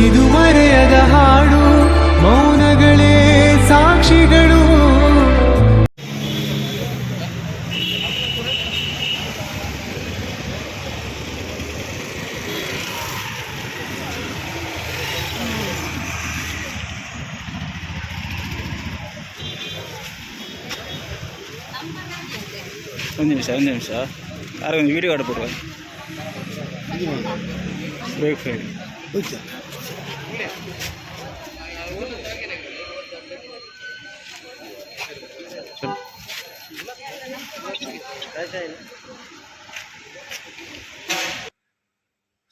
ಇದು ಮರೆಯದ ಹಾಡು, ಮೌನಗಳೇ ಸಾಕ್ಷಿಗಳು. ಒಂದು ನಿಮಿಷ ಯಾರು ಒಂದು ವೀಡಿಯೋ ಆಡ್ಬಿಡುವ ಬ್ರೇಕ್ ಫೇಲ್.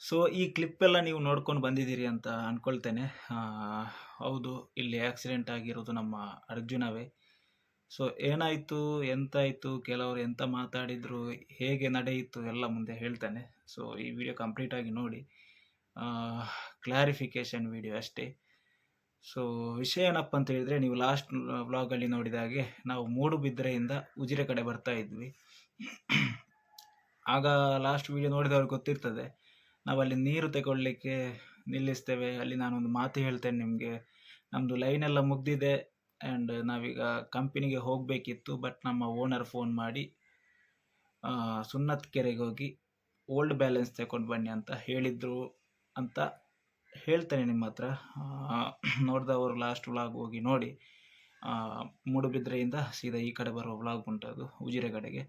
ಸೊ ಈ ಕ್ಲಿಪ್ಪೆಲ್ಲ ನೀವು ನೋಡ್ಕೊಂಡು ಬಂದಿದ್ದೀರಿ ಅಂತ ಅಂದ್ಕೊಳ್ತೇನೆ. ಹೌದು, ಇಲ್ಲಿ ಆಕ್ಸಿಡೆಂಟ್ ಆಗಿರೋದು ನಮ್ಮ ಅರ್ಜುನವೇ. ಸೊ ಏನಾಯಿತು, ಎಂತಾಯಿತು, ಕೆಲವರು ಎಂತ ಮಾತಾಡಿದರು, ಹೇಗೆ ನಡೆಯಿತು ಎಲ್ಲ ಮುಂದೆ ಹೇಳ್ತೇನೆ. ಸೊ ಈ ವಿಡಿಯೋ ಕಂಪ್ಲೀಟಾಗಿ ನೋಡಿ, ಕ್ಲಾರಿಫಿಕೇಷನ್ ವಿಡಿಯೋ ಅಷ್ಟೇ. ಸೊ ವಿಷಯ ಏನಪ್ಪ ಅಂತ ಹೇಳಿದರೆ, ನೀವು ಲಾಸ್ಟ್ ವ್ಲಾಗಲ್ಲಿ ನೋಡಿದ ಹಾಗೆ ನಾವು ಮೂಡುಬಿದ್ರೆಯಿಂದ ಉಜಿರೆ ಕಡೆ ಬರ್ತಾ ಇದ್ವಿ. ಆಗ ಲಾಸ್ಟ್ ವಿಡಿಯೋ ನೋಡಿದವ್ರಿಗೆ ಗೊತ್ತಿರ್ತದೆ, ನಾವಲ್ಲಿ ನೀರು ತಗೊಳ್ಳಿಕ್ಕೆ ನಿಲ್ಲಿಸ್ತೇವೆ. ಅಲ್ಲಿ ನಾನೊಂದು ಮಾತು ಹೇಳ್ತೇನೆ ನಿಮಗೆ, ನಮ್ಮದು ಲೈನೆಲ್ಲ ಮುಗ್ದಿದೆ ಆ್ಯಂಡ್ ನಾವೀಗ ಕಂಪನಿಗೆ ಹೋಗಬೇಕಿತ್ತು. ಬಟ್ ನಮ್ಮ ಓನರ್ ಫೋನ್ ಮಾಡಿ ಸುನ್ನತ್ ಕೆರೆಗೆ ಹೋಗಿ ಓಲ್ಡ್ ಬ್ಯಾಲೆನ್ಸ್ ತಗೊಂಡು ಬನ್ನಿ ಅಂತ ಹೇಳಿದರು ಅಂತ ಹೇಳ್ತೇನೆ ನಿಮ್ಮ ಹತ್ರ. ನೋಡಿದವರು ಲಾಸ್ಟ್ ವ್ಲಾಗ್ ಹೋಗಿ ನೋಡಿ. ಮೂಡುಬಿದ್ರೆಯಿಂದ ಸೀದಾ ಈ ಕಡೆ ಬರೋ ವ್ಲಾಗ್ ಉಂಟದು ಉಜಿರೆ ಕಡೆಗೆ.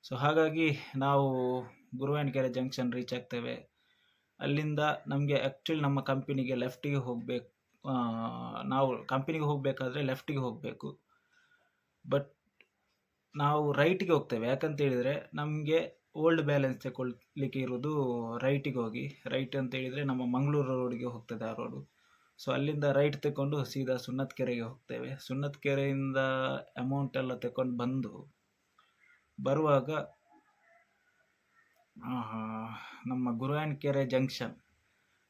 ಸೊ ಹಾಗಾಗಿ ನಾವು ಗುರುವಾಯನಕೆರೆ ಜಂಕ್ಷನ್ ರೀಚ್ ಆಗ್ತೇವೆ. ಅಲ್ಲಿಂದ ನಮಗೆ ಆ್ಯಕ್ಚುಲಿ ನಮ್ಮ ಕಂಪನಿಗೆ ಲೆಫ್ಟಿಗೆ ಹೋಗಬೇಕು. ನಾವು ಕಂಪನಿಗೆ ಹೋಗಬೇಕಾದ್ರೆ ಲೆಫ್ಟಿಗೆ ಹೋಗಬೇಕು, ಬಟ್ ನಾವು ರೈಟಿಗೆ ಹೋಗ್ತೇವೆ. ಯಾಕಂತ ಹೇಳಿದರೆ ನಮಗೆ ಓಲ್ಡ್ ಬ್ಯಾಲೆನ್ಸ್ ತಗೊಳ್ಲಿಕ್ಕೆ ಇರೋದು ರೈಟಿಗೆ ಹೋಗಿ. ರೈಟ್ ಅಂತ ಹೇಳಿದರೆ ನಮ್ಮ ಮಂಗಳೂರು ರೋಡಿಗೆ ಹೋಗ್ತದೆ ಆ ರೋಡು. ಸೊ ಅಲ್ಲಿಂದ ರೈಟ್ ತಗೊಂಡು ಸೀದಾ ಸುನ್ನತ್ ಕೆರೆಗೆ ಹೋಗ್ತೇವೆ. ಸುನ್ನತ್ ಕೆರೆಯಿಂದ ಅಮೌಂಟ್ ಎಲ್ಲ ತಗೊಂಡು ಬಂದು ಬರುವಾಗ ನಮ್ಮ ಗುರುವಾಯನಕೆರೆ ಜಂಕ್ಷನ್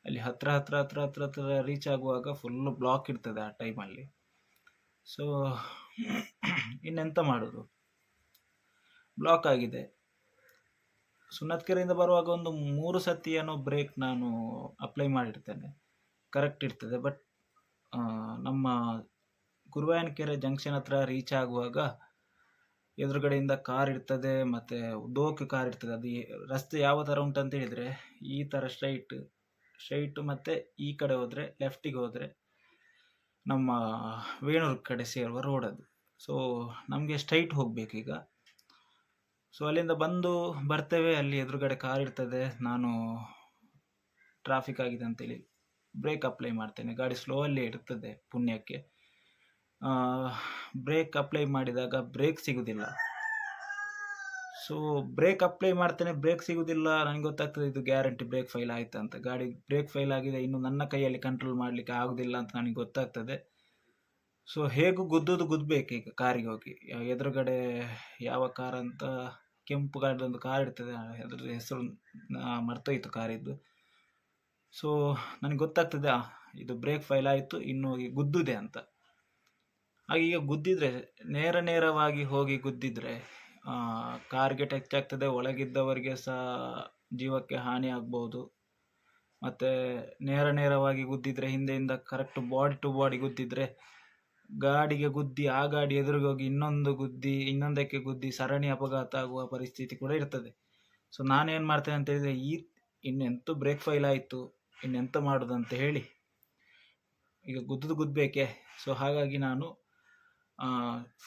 ಅಲ್ಲಿ ಹತ್ರ ರೀಚ್ ಆಗುವಾಗ ಫುಲ್ಲು ಬ್ಲಾಕ್ ಇರ್ತದೆ ಆ ಟೈಮಲ್ಲಿ. ಸೊ ಇನ್ನೆಂತ ಮಾಡೋದು, ಬ್ಲಾಕ್ ಆಗಿದೆ. ಸುನ್ನತ್ ಕೆರೆಯಿಂದ ಬರುವಾಗ ಒಂದು 3 ಸತಿ ಏನೋ ಬ್ರೇಕ್ ನಾನು ಅಪ್ಲೈ ಮಾಡಿರ್ತೇನೆ, ಕರೆಕ್ಟ್ ಇರ್ತದೆ. ಬಟ್ ನಮ್ಮ ಗುರುವಾಯನಕೆರೆ ಜಂಕ್ಷನ್ ಹತ್ರ ರೀಚ್ ಆಗುವಾಗ ಎದುರುಗಡೆಯಿಂದ ಕಾರ್ ಇರ್ತದೆ, ಮತ್ತು ದೋಕ್ ಕಾರ್ ಇರ್ತದೆ. ಅದು ರಸ್ತೆ ಯಾವ ಥರ ಉಂಟಂತ ಹೇಳಿದರೆ, ಈ ಥರ ಸ್ಟ್ರೈಟು ಮತ್ತು ಈ ಕಡೆ ಹೋದರೆ ಲೆಫ್ಟಿಗೆ ಹೋದರೆ ನಮ್ಮ ವೇಣೂರು ಕಡೆ ಸೇರುವ ರೋಡ್ ಅದು. ಸೊ ನಮಗೆ ಸ್ಟ್ರೈಟ್ ಹೋಗಬೇಕೀಗ. ಸೊ ಅಲ್ಲಿಂದ ಬರ್ತೇವೆ, ಅಲ್ಲಿ ಎದುರುಗಡೆ ಕಾರ್ ಇರ್ತದೆ. ನಾನು ಟ್ರಾಫಿಕ್ ಆಗಿದೆ ಅಂತೇಳಿ ಬ್ರೇಕ್ ಅಪ್ಲೈ ಮಾಡ್ತೇನೆ. ಗಾಡಿ ಸ್ಲೋ ಅಲ್ಲೇ ಇರ್ತದೆ ಪುಣ್ಯಕ್ಕೆ. ಬ್ರೇಕ್ ಅಪ್ಲೈ ಮಾಡಿದಾಗ ಬ್ರೇಕ್ ಸಿಗೋದಿಲ್ಲ. ಸೊ ಬ್ರೇಕ್ ಅಪ್ಲೈ ಮಾಡ್ತೇನೆ, ಬ್ರೇಕ್ ಸಿಗೋದಿಲ್ಲ. ನನಗೆ ಗೊತ್ತಾಗ್ತದೆ ಇದು ಗ್ಯಾರಂಟಿ ಬ್ರೇಕ್ ಫೈಲ್ ಆಯ್ತು ಅಂತ. ಗಾಡಿ ಬ್ರೇಕ್ ಫೈಲ್ ಆಗಿದೆ, ಇನ್ನು ನನ್ನ ಕೈಯಲ್ಲಿ ಕಂಟ್ರೋಲ್ ಮಾಡಲಿಕ್ಕೆ ಆಗೋದಿಲ್ಲ ಅಂತ ನನಗೆ ಗೊತ್ತಾಗ್ತದೆ. ಸೊ ಹೇಗೂ ಗುದ್ದಬೇಕು ಈಗ ಕಾರಿಗೆ ಹೋಗಿ. ಎದುರುಗಡೆ ಯಾವ ಕಾರ್ ಅಂತ, ಕೆಂಪು ಗಾಡಿದೊಂದು ಕಾರ್ ಇರ್ತದೆ, ಅದ್ರ ಹೆಸರು ಮರ್ತೋಯ್ತು ಕಾರಿದ್ದು. ಸೊ ನನಗೆ ಗೊತ್ತಾಗ್ತದೆ ಇದು ಬ್ರೇಕ್ ಫೈಲ್ ಆಯಿತು, ಇನ್ನು ಗುದ್ದಿದೆ ಅಂತ. ಹಾಗೆ ಈಗ ಗುದ್ದಿದ್ರೆ ನೇರವಾಗಿ ಹೋಗಿ ಗುದ್ದಿದ್ರೆ ಕಾರ್ಗೆ ಟಚ್ ಆಗ್ತದೆ, ಒಳಗಿದ್ದವರಿಗೆ ಸಹ ಜೀವಕ್ಕೆ ಹಾನಿ ಆಗ್ಬೋದು. ಮತ್ತು ನೇರವಾಗಿ ಗುದ್ದಿದ್ರೆ, ಹಿಂದೆಯಿಂದ ಕರೆಕ್ಟ್ ಬಾಡಿ ಟು ಬಾಡಿ ಗುದ್ದಿದ್ರೆ ಗಾಡಿಗೆ ಗುದ್ದಿ ಆ ಗಾಡಿ ಎದುರಿಗೆ ಹೋಗಿ ಇನ್ನೊಂದಕ್ಕೆ ಗುದ್ದಿ ಸರಣಿ ಅಪಘಾತ ಆಗುವ ಪರಿಸ್ಥಿತಿ ಕೂಡ ಇರ್ತದೆ. ಸೊ ನಾನೇನು ಮಾಡ್ತೇನೆ ಅಂತ ಹೇಳಿದರೆ, ಇನ್ನೆಂತೂ ಬ್ರೇಕ್ ಫೈಲ್ ಆಯಿತು, ಇನ್ನೆಂತ ಮಾಡೋದು ಅಂತ ಹೇಳಿ ಈಗ ಗುದ್ದಬೇಕೇ. ಸೊ ಹಾಗಾಗಿ ನಾನು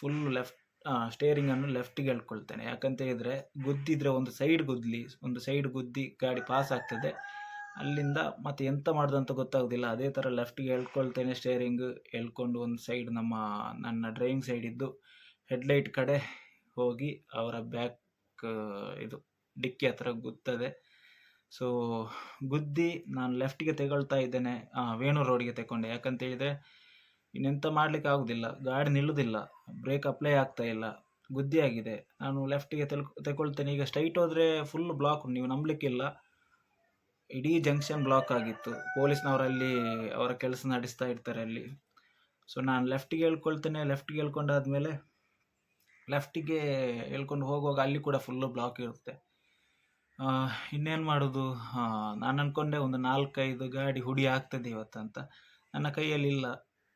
ಫುಲ್ ಸ್ಟೇರಿಂಗನ್ನು ಲೆಫ್ಟಿಗೆ ಎಳ್ಕೊಳ್ತೇನೆ. ಯಾಕಂತ ಹೇಳಿದರೆ ಗುದ್ದಿದ್ರೆ ಒಂದು ಸೈಡ್ ಗುದ್ದಿ ಗಾಡಿ ಪಾಸ್ ಆಗ್ತದೆ. ಅಲ್ಲಿಂದ ಮತ್ತೆ ಎಂತ ಮಾಡೋದು ಅಂತ ಗೊತ್ತಾಗೋದಿಲ್ಲ. ಅದೇ ಥರ ಲೆಫ್ಟಿಗೆ ಎಳ್ಕೊಳ್ತೇನೆ. ಸ್ಟೇರಿಂಗ್ ಎಳ್ಕೊಂಡು ಒಂದು ಸೈಡ್ ನನ್ನ ಡ್ರೈವಿಂಗ್ ಸೈಡ್ ಇದ್ದು ಹೆಡ್ಲೈಟ್ ಕಡೆ ಹೋಗಿ ಅವರ ಬ್ಯಾಕ್ ಡಿಕ್ಕಿ ಹತ್ರ ಗುತ್ತದೆ. ಸೊ ಗುದ್ದಿ ನಾನು ಲೆಫ್ಟಿಗೆ ತಗೊಳ್ತಾ ಇದ್ದೇನೆ, ವೇಣೂರು ರೋಡಿಗೆ ತಗೊಂಡೆ. ಯಾಕಂತ ಹೇಳಿದರೆ ಇನ್ನೆಂತ ಮಾಡಲಿಕ್ಕೆ ಆಗೋದಿಲ್ಲ, ಗಾಡಿ ನಿಲ್ಲುವುದಿಲ್ಲ, ಬ್ರೇಕ್ ಅಪ್ಲೈ ಆಗ್ತಾ ಇಲ್ಲ, ಗುದ್ದಿ ಆಗಿದೆ. ನಾನು ಲೆಫ್ಟಿಗೆ ತಗೊಳ್ತೇನೆ. ಈಗ ಸ್ಟ್ರೈಟ್ ಹೋದರೆ ಫುಲ್ ಬ್ಲಾಕ್, ನೀವು ನಂಬಲಿಕ್ಕಿಲ್ಲ, ಇಡೀ ಜಂಕ್ಷನ್ ಬ್ಲಾಕ್ ಆಗಿತ್ತು. ಪೊಲೀಸ್ನವರಲ್ಲಿ ಅವರ ಕೆಲಸ ನಡೆಸ್ತಾ ಇರ್ತಾರೆ ಅಲ್ಲಿ. ಸೊ ನಾನು ಲೆಫ್ಟಿಗೆ ಹೇಳ್ಕೊಳ್ತೇನೆ. ಲೆಫ್ಟಿಗೆ ಹೇಳ್ಕೊಂಡು ಹೋಗುವಾಗ ಅಲ್ಲಿ ಕೂಡ ಫುಲ್ಲು ಬ್ಲಾಕ್ ಇರುತ್ತೆ. ಇನ್ನೇನು ಮಾಡೋದು? ನಾನು ಅಂದ್ಕೊಂಡೆ ಒಂದು 4-5 ಗಾಡಿ ಹುಡಿ ಆಗ್ತದೆ ಇವತ್ತಂತ. ನನ್ನ ಕೈಯಲ್ಲಿಲ್ಲ.